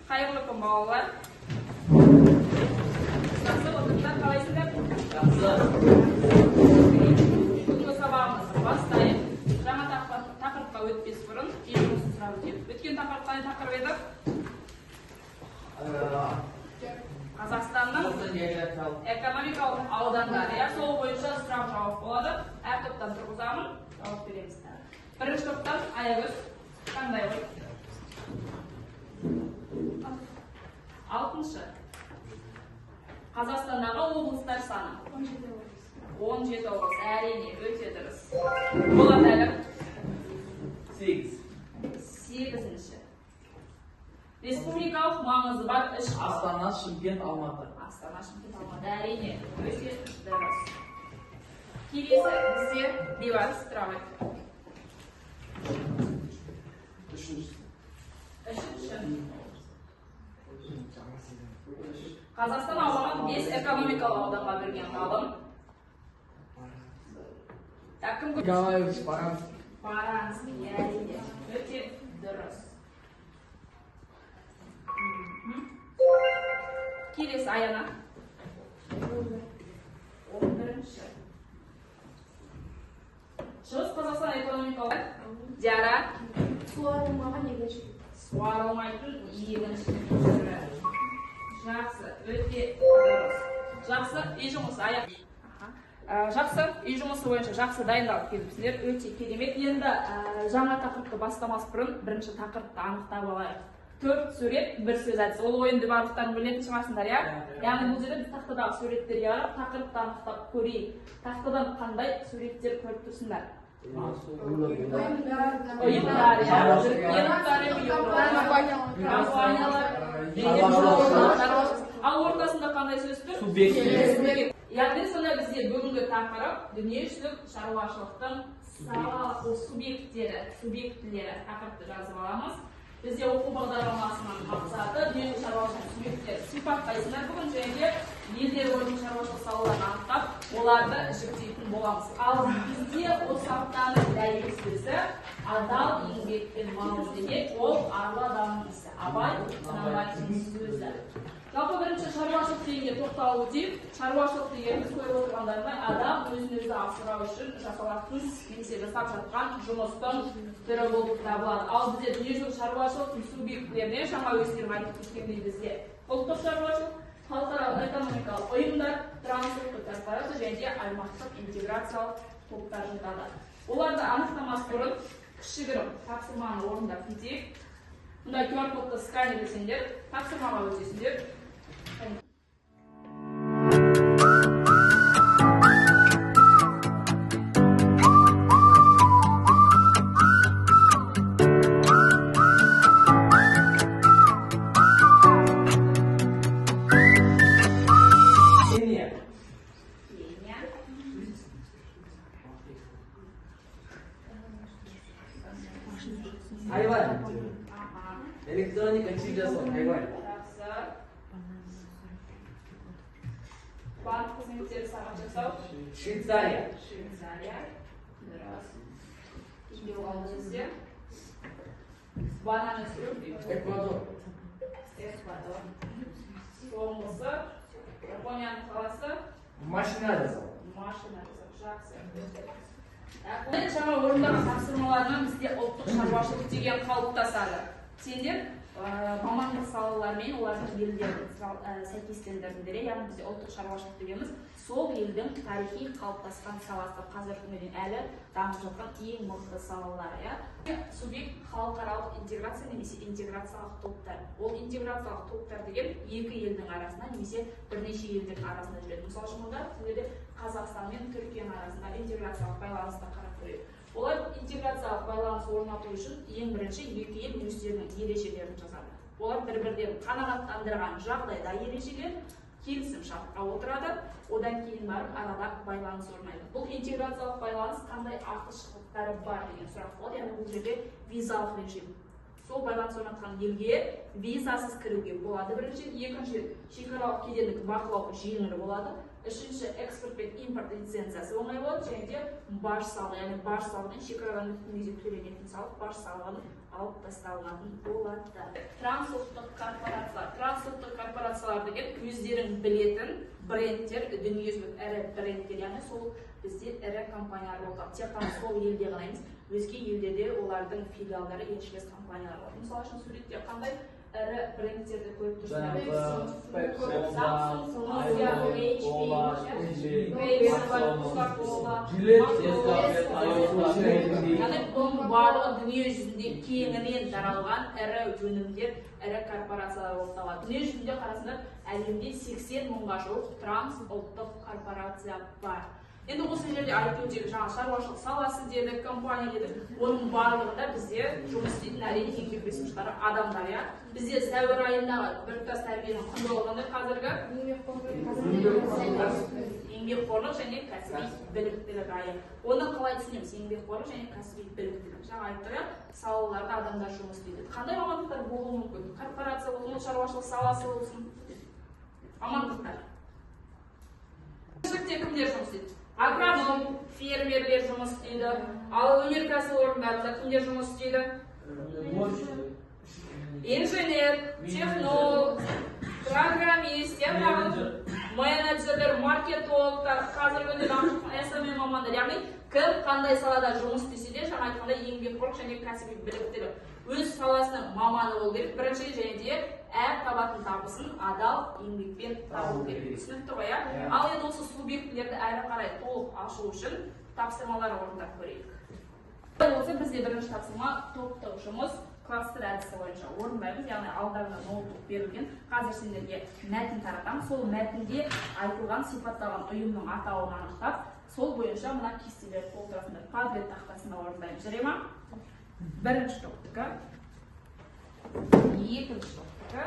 Қайырлы күн балалар. Жақсы отырсыздар, қалайсыздар? Жақсы. Бүгінгі сабағымызды бастайық. Жаңа тақырыпқа өтпес бұрын кейбірін сұрап өтейік. Өткен тақырып қандай тақырып еді? Қазақстанның экономикалық аудандары. Сол бойынша сұрақ жауап болады. Әр топтан тұрғызамын, жауап береміз. Бірінші топтан Аягөз қандай ой? 6-шы. Қазақстандағы облыстар саны 17 облыс. Әрине, өте дұрыс. Болат Әлім 8-ші. Республикалық маңызы бар үш Астана, Шымкент, Алматы. Астана, Шымкент, Алматы. Әрине, өте дұрыс. Келесі бізде Бейбарыс Тұрабай. 3-ші. Қазақстан аумағын 5 экономикалық ауданға бөлген ғалым. Николаевич Баранский. Баранский, әрине, өте дұрыс. Келесі Аяна. 11-ші. Шығыс Қазақстан экономикалық Диара. Суарылмаған егінші. Суарылмайтын егінші. Жақсы, өте дұрыс. Жақсы, үй жұмысы аяқ. Жақсы, үй жұмысы бойынша жақсы дайындалып келіпсіздер. Өте керемет. Енді жаңа тақырыпты бастамас бұрын бірінші тақырыпты анықтап алайық. 4 сурет, бір сөз әдісі. Ол ойынды барлықтарын білетін шығасыңдар, иә? Яғни бұл жерде біз тақтадағы суреттерге қарап тақырыпты анықтап көрейік. Тақтадан қандай суреттер көріп тұрсыңдар? Ойындар, ал ортасында қандай сөз тұр? Субъект. Яғни сонда бізде бүгінгі тақырып дүниежүзілік шаруашылықтың субъектілері тақырыпты жазып аламыз. Бізде оқу бағдарламасының мақсаты дүниежүзілік шаруашылық субъекттері сипаттайсыңдар бүгін және елдер бойынша шаруашылық салаларын анықтап, оларды жіктейтін боламыз. Ал бізде осы аптаның дәйек сөзі адал еңбекпен маңыз демек, ол арлы адамның ісі. Абай Құнанбаевтың сөзі. Жалпы бірінші шаруашылық дегенге тоқталып өтейік. Шаруашылық деген біз көріп отырғандардай адам өзін-өзі асырау үшін жасалатын немесе жасап жатқан жұмыстың түрі болып табылады. Ал бізде дүниежүзілік шаруашылықтың субъектілеріне жаңа өздерің айтып кеткендей бізде ұлттық шаруашылық, халықаралық экономикалық ұйымдар, трансұлттық корпорация және аймақтық интеграциялық топтар жатады. Оларды анықтамас бұрын кішігірім тапсырманы орындап кетейік. Мұнда QR-кодты сканерлесеңдер, тапсырмаға өтесіңдер. Тайвань. Электроника чип жасау Тайвань. Банк қызметтері сағат жасау Швейцария. Еңбек алды бізде. Банан өсіру Эквадор. Соңғысы Жапонияның қаласы Машина жасау. жақсы. Жаңа орындаған тапсырмаларынан бізде ұлттық шаруашылық деген қалыптасады. Сендер мамандық салалармен олардың елдерін сәйкестендіріңдер. Яғни бізде ұлттық шаруашылық дегеніміз сол елдің тарихи қалыптасқан саласы, қазіргі күнге әлі дамып жатқан ең мықты салалары. Субъект халықаралық интеграция немесе интеграциялық топтар. Ол интеграциялық топтар деген екі елдің арасында немесе бірнеше елдің арасында жүреді. Мысалы үшін мұнда сіздерде Қазақстан мен Түркияның арасында интеграциялық байланысты қарап көрейік. Олар интеграциялық байланыс орнату үшін ең бірінші екі ел өздерінің ережелерін жазады. Олар бір-бірден қанағаттандырған жағдайда ережелер келісім шартқа отырады, одан кейін барып арада байланыс орнайды. Бұл интеграциялық байланыс қандай артықшылықтары бар деген сұрақ болады. Яғни бұл жерде визалық режим. Сол байланыс орнатқан елге визасыз кіруге болады бірінші, екінші шекаралық кедендік бақылау жеңіл болады. Үшінші экспорт пен импорт лицензиясы оңай болады, және де баж салығы, яғни баж салығын шекарадан өткен кезде төленетін салық баж салығын алып тасталынатын болады. Трансұлттық корпорация корпорациялар деген өздерің білетін брендтер, дүниежүзілік ірі брендтер, яғни сол бізде ірі компаниялар болды. Тек қана сол елде ғана емес, өзге елдерде олардың филиалдары, еншілес компаниялар болды. Мысалы үшін суретте қандай ірі брендтерді көріп яғни бұның барлығы дүние жүзінде кеңінен таралған ірі өнімдер, ірі корпорациялар болып табылады. Дүние жүзінде қарасаңдар, әлемде 80 мыңға жуық трансұлттық корпорация бар. Енді осы жерде айту дедік, жаңа шаруашылық саласы дедік, компания дедік, оның барлығында бізде жұмыс істейтін әрине еңбек ресурстары адамдар, иә. Бізде сәуір айындағы біртұтас тәрбиенің құндылығы қандай қазіргі еңбекқорлық және кәсіби біліктілік айы. Оны қалай түсінеміз? Еңбекқорлық және кәсіби біліктілік. Жаңа айттық, иә, салаларда адамдар жұмыс істейді. Қандай мамандықтар болуы мүмкін? Корпорация болсын, шаруашылық саласы болсын. Мамандықтар. Кімдер жұмыс істейді? Агроном, фермерлер жұмыс істейді. Ал өнеркәсіп орындарында кімдер жұмыс істейді? Инженер, технолог, программист, менеджерлер, маркетологтар, қазіргі күнде дамып SMM мамандар, яғни кім қандай салада жұмыс істесе де, жаңа айтқандай еңбекқорлық және кәсіби біліктілік. Өз саласының маманы болу керек. Бірінші және де әр табатын табысын адал еңбекпен табу керек. Түсінікті ғой, иә? Ал енді осы субъектілерді әрі қарай толық ашу үшін тапсырмалар орындап көрейік. Осы бізде бірінші тапсырма топтық жұмыс кластер әдісі бойынша орындаймыз. Яғни алдарында ноутбук берілген. Қазір сендерге мәтін таратамыз. Сол мәтінде айтылған, сипатталған ұйымның атауын анықтап, сол бойынша мына кестелерді толтырасыңдар. Падлет тақтасында орындаймыз. Жүре ма? Бірінші топтікі, екінші топтікі,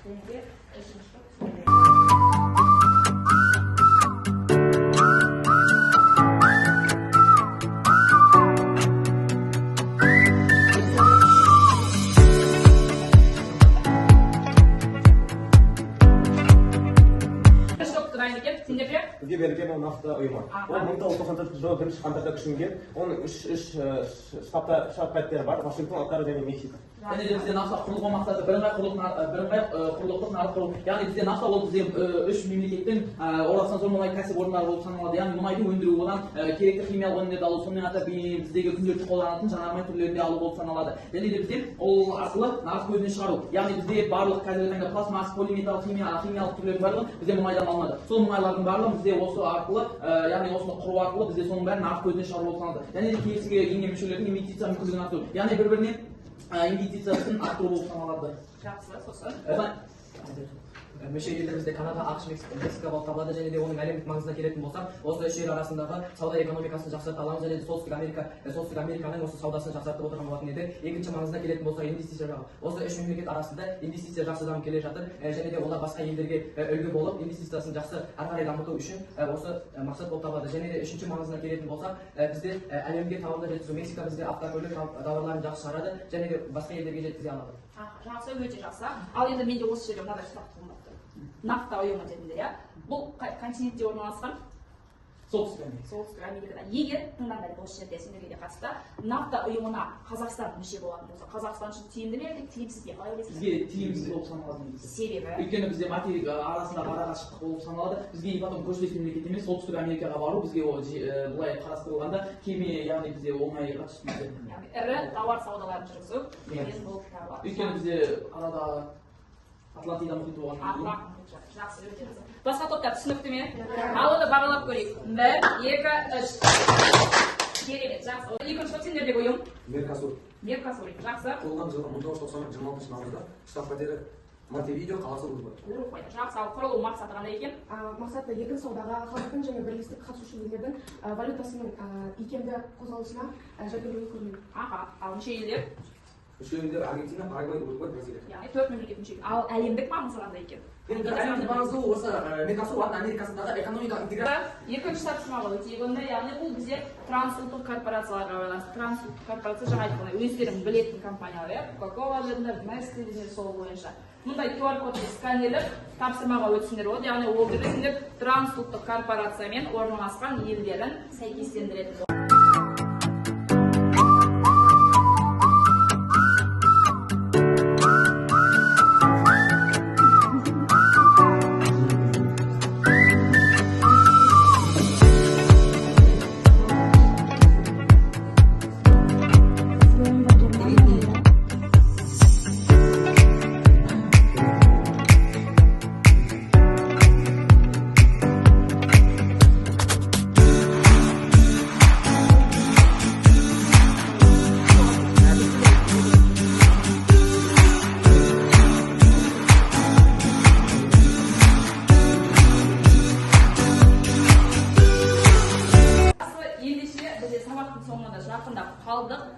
және үшінші топтікі. Бізге берілген ол нақты ұйымы. Ол 1994 жылы 1 қаңтарда күшіне енген. Оның үш штаб-пәттері бар: Вашингтон, Анкара және Мексика. Және де бізде нақты құрылғы мақсаты бірыңғай құрлықтық нарық құру. Яғни бізде нақты ол бізде үш мемлекеттің орасан зор мұнай кәсіпорындары болып саналады. Яғни мұнайды өндіру, одан керекті химиялық өнімдерді алу, сонымен қатар біздегі күнделікті қолданатын жанармай түрлерінде алу болып саналады. Және де бізде ол арқылы нарық көзіне шығару. Яғни бізде барлық қазіргі таңда пластмасс, полиметалл, химиялық түрлердің барлығы бізде мұнайдан алынады. Сол мұнайлардың барлығы бізде осы арқылы, яғни осыны құру арқылы бізде соның бәрі нарық көзіне шығару болып саналады. Және де келісімге енген мүшелердің инвестиция мүмкіндігін арттыру. Яғни бір-біріне инвестициясын арттыру болып саналады. Жақсы, сосын. Мүше елдерімізде Канада, ақш, Мексика болып табылады. Және де оның әлемдік маңызына келетін болсақ, осы үш ел арасындағы сауда экономикасын жақсарта аламыз. Және де Солтүстік Американың осы саудасын жақсартып отырған болатын еді. Екінші маңызына келетін болса инвестиция жағы. Осы үш мемлекет арасында инвестиция жақсы дамып келе жатыр. Және де олар басқа елдерге үлгі болып, инвестициясын жақсы ары қарай дамыту үшін осы мақсат болып табылады. Және де үшінші маңызына келетін болсақ, бізде әлемге тауарлар жеткізу. Мексика бізде автокөлік тауарларын жақсы шығарады, және де басқа елдерге жеткізе алады. Жақсы, өте жақсы. Ал енді менде осы жерде мынадай сұрақ туындап тұр. Нафта ұйымы дедіңдер, иә? Бұл континентте орналасқан? Солтүстік Америкада. Егер тыңдаңдар, осы жерде сендерге де қатысты нафта ұйымына Қазақстан мүше болатын болса, Қазақстан үшін тиімді ме, тиімсіз бе? Қалай ойлайсыз? Бізге тиімсіз болып саналады. Себебі? Өйткені бізде материк арасында арақашықтық болып саналады. Бізге потом көршілес мемлекет емес, Солтүстік Америкаға бару бізге былай қарастырылғанда кеме, яғни бізде оңайға түспейді. Ірі тауар саудаларын жүргізу деген болып табылады. Өйткені бізде арада Атлантида мұхиты болған. Жақсы, өте жақсы. Басқа топтар түсінікті ме? Ал оны бағалап көрейік. 1, 2, 3. Керемет, жақсы. Екінші топ сендердегі ұйым? Меркосур. Жақсы. Құрылған жылы 1990 наурызда штаб-пәтері Монтевидео қаласы Уругвай. Жақсы, ал құрылу мақсаты қандай екен? Мақсаты еркін саудаға, халықтың және бірлестік қатысушы елдердің валютасының икемді қозғалысына жәрдемдесу көрінеді. Ал мүше елдер? Мүше елдер Аргентина, Парагвай, Уругвай, Бразилия. Яғни 4 мемлекет мүше. Ал әлемдік маңызы қандай екен? Әлемдік маңызы осы Меркосур Латын Америкасындағы экономикалық интеграция. Екінші тапсырмаға өтейік. Онда яғни бұл бізде трансұлттық корпорацияларға байланысты. Трансұлттық корпорация жаңа айтқандай өздерің білетін компаниялар, Coca-Cola дедіңдер, Nestle дедіңдер, сол бойынша. Мұндай QR кодты сканерлеп тапсырмаға өтсіңдер болады. Яғни ол сендер трансұлттық корпорациямен орналасқан елдерін сәйкестендіреді.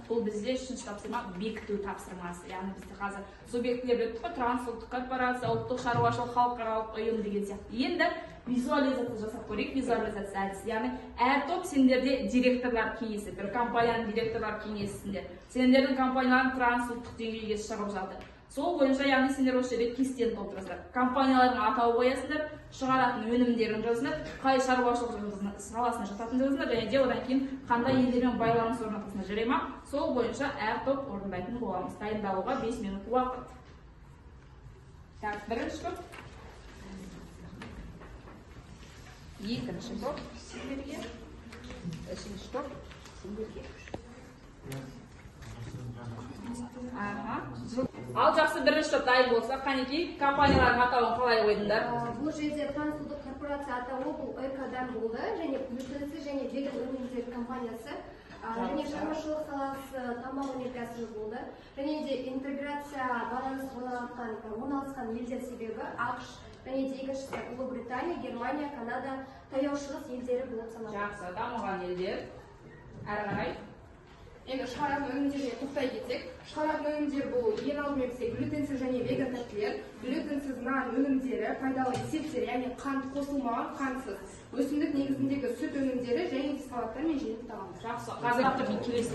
бұл бізде үшінші тапсырма бекіту тапсырмасы. Яғни бізде қазір субъектілер дедік қой, трансұлттық корпорация, ұлттық шаруашылық, халықаралық ұйым деген сияқты. Енді визуализация жасап көрейік, визуализация әдісі. Яғни әр топ сендерде директорлар кеңесі, бір компанияның директорлар кеңесісінде. Сендердің компанияларың трансұлттық деңгейге шығып жатыр. Сол бойынша, яғни сендер осы жерде кестені толтырасыздар. Компаниялардың атауы қоясыздар, шығаратын өнімдерін жазыңдар, қай шаруашылық саласына жататынын жазыңдар, және де одан кейін қандай елдермен байланыс орнатасыңдар, жарай ма? Сол бойынша әр топ орындайтын боламыз. Дайындалуға 5 минут уақыт. Так, бірінші топ. Екінші топ сендерге. Үшінші топ сендерге. Ал жақсы, бірінші топ дайын болса, қанекей компаниялардың атауын қалай қойдыңдар? Бұл жерде трансұлттық корпорация атауы бұл ЭК-дан болды, және глютенсіз және веган өнімдер компаниясы, және шаруашылық саласы тамақ өнеркәсібі болды, және де интеграция байланыс орналасқан елдер себебі ақш, және де екіншісі Ұлыбритания, Германия, Канада, таяу шығыс елдері болып саналады. Жақсы, дамыған елдер. Әрі қарай. Енді шығаратын өнімдерге тоқтай кетсек, шығаратын өнімдер бұл ең алдымен бізде глютенсіз және веган тәттілер, глютенсіз нан өнімдері, пайдалы есептер, яғни қант қосылмаған, қантсыз, өсімдік негізіндегі сүт өнімдері және салаттар мен жеміс тағамдар. Жақсы, қазір бір келесі.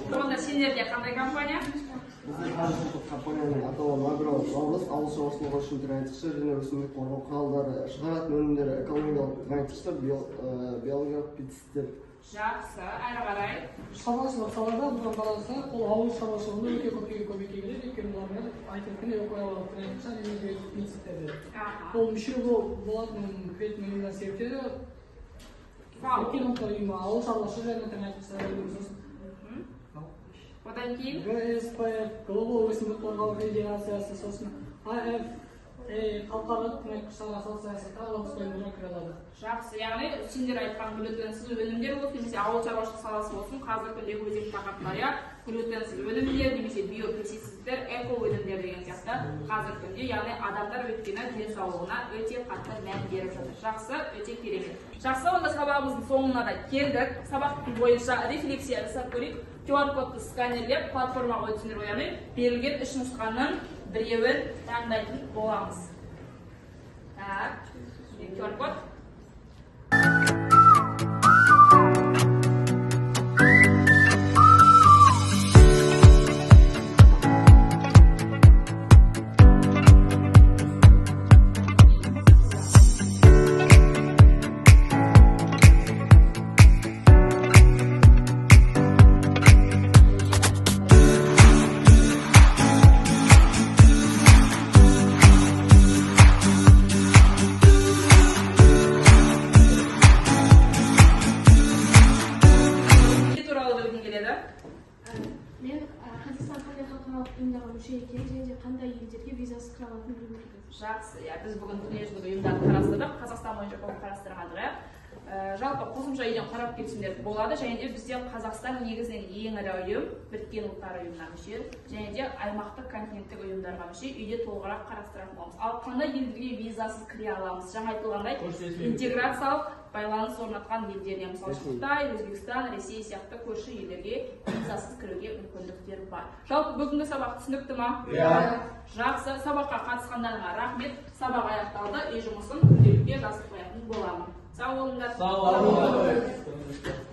Онда сендерде қандай компания? Компанияның атауы Агро Наурыз, ауыл шаруашылығы үшін тыңайтқышы және өсімдік қорғау құралдары, шығаратын өнімдері экологиялық тыңайтқыштар, биологиялық пестицидтер. Жақсы, әрі қарай. Шаруашылық салада бұған қараса, ол ауыл шаруашылығында өте көбейе келеді, өйткені олармен айтылған экологиялық тыңайтқыштар және пестицидтер. Ол мүше болатын кіретін ұйымдар себептері ұйымы ауыл шаруашылығы және тыңайтқыштар. Одан кейін ГСП, Глобал өсімдік қорғау федерациясы, сосын АФ, халықаралық тыңайтқыштар ассоциациясы тағы осы ұйымдар кіреді. жақсы, яғни сендер айтқан глютенсіз өнімдер болсын, немесе ауыл шаруашылық саласы болсын, қазір күндегі өзекті тақырыптар, иә, глютенсіз өнімдер, немесе биопестицидтер, эко өнімдер деген сияқты қазір күнде, яғни адамдар өйткені денсаулығына өте қатты мән беріп жатыр. Жақсы, өте керемет. Жақсы, онда сабағымыздың соңына да келдік. Сабақтың бойынша рефлексия жасап көрейік. QR-кодты сканерлеп платформаға өтсіңдер, яғни берілген үш нұсқаның біреуін таңдайтын боламыз. Так, QR-код. Жақсы, біз бүгін дүниежүзілік ұйымдарды қарастырдық, Қазақстан бойынша көп қарастырғандық. Жалпы қосымша үйден қарап кетсеңдер болады, және де бізде Қазақстан негізінен ең ірі ұйым, Біріккен ұлттар ұйымына мүше, және де аймақтық континенттік ұйымдарға мүше үйде толығырақ қарастыратын боламыз. Ал қандай елдерге визасыз кіре аламыз? Жаңа айтылғандай интеграциялық байланыс орнатқан елдеріне, мысалы Қытай, Өзбекстан, Ресей сияқты көрші елдерге визасыз кіруге мүмкіндіктер бар. Жалпы бүгінгі сабақ түсінікті ма? Жақсы, сабаққа қатысқандарыңа рахмет. Сабақ аяқталды, үй жұмысын күнделікке жазып қоятын боламын. Сау болыңдар. Сау болыңдар.